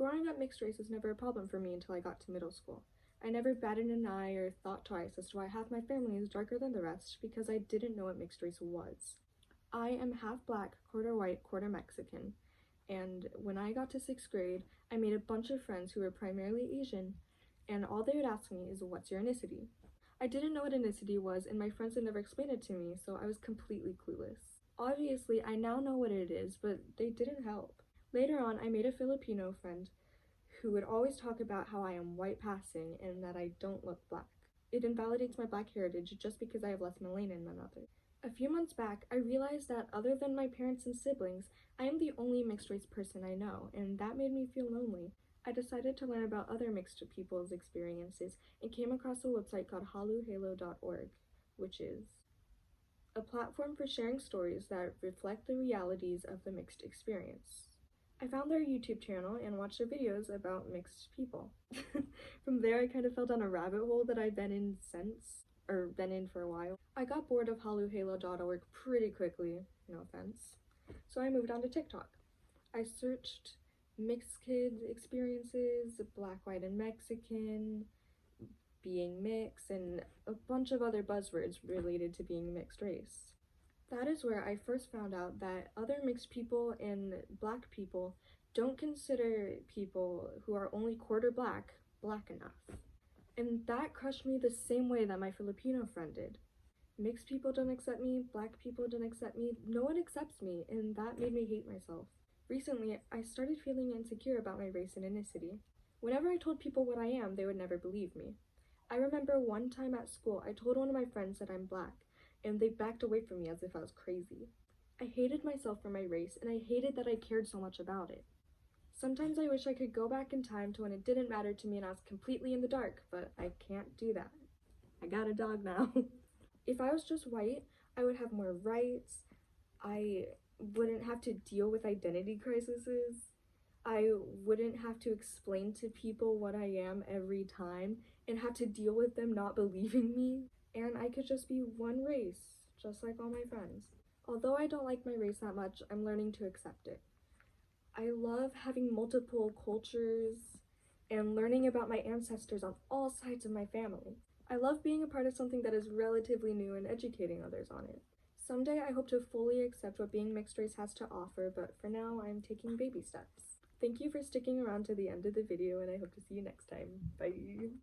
Growing up mixed race was never a problem for me until I got to middle school. I never batted an eye or thought twice as to why half my family is darker than the rest because I didn't know what mixed race was. I am half black, quarter white, quarter Mexican, and when I got to 6th grade, I made a bunch of friends who were primarily Asian, and all they would ask me is, "What's your ethnicity?" I didn't know what ethnicity was, and my friends had never explained it to me, so I was completely clueless. Obviously, I now know what it is, but they didn't help. Later on, I made a Filipino friend who would always talk about how I am white passing and that I don't look black. It invalidates my black heritage just because I have less melanin than others. A few months back, I realized that other than my parents and siblings, I am the only mixed race person I know, and that made me feel lonely. I decided to learn about other mixed people's experiences and came across a website called haluhalo.org, which is a platform for sharing stories that reflect the realities of the mixed experience. I found their YouTube channel and watched their videos about mixed people. From there, I kind of fell down a rabbit hole that I've been in for a while. I got bored of haluhalo.org pretty quickly, no offense, so I moved on to TikTok. I searched mixed kid experiences, black, white, and Mexican, being mixed, and a bunch of other buzzwords related to being mixed race. That is where I first found out that other mixed people and black people don't consider people who are only quarter black, black enough. And that crushed me the same way that my Filipino friend did. Mixed people don't accept me, black people don't accept me, no one accepts me, and that made me hate myself. Recently, I started feeling insecure about my race and ethnicity. Whenever I told people what I am, they would never believe me. I remember one time at school, I told one of my friends that I'm black, and they backed away from me as if I was crazy. I hated myself for my race, and I hated that I cared so much about it. Sometimes I wish I could go back in time to when it didn't matter to me and I was completely in the dark, but I can't do that. I got a dog now. If I was just white, I would have more rights. I wouldn't have to deal with identity crises. I wouldn't have to explain to people what I am every time and have to deal with them not believing me. And I could just be one race, just like all my friends. Although I don't like my race that much, I'm learning to accept it. I love having multiple cultures and learning about my ancestors on all sides of my family. I love being a part of something that is relatively new and educating others on it. Someday I hope to fully accept what being mixed race has to offer, but for now I'm taking baby steps. Thank you for sticking around to the end of the video, and I hope to see you next time. Bye!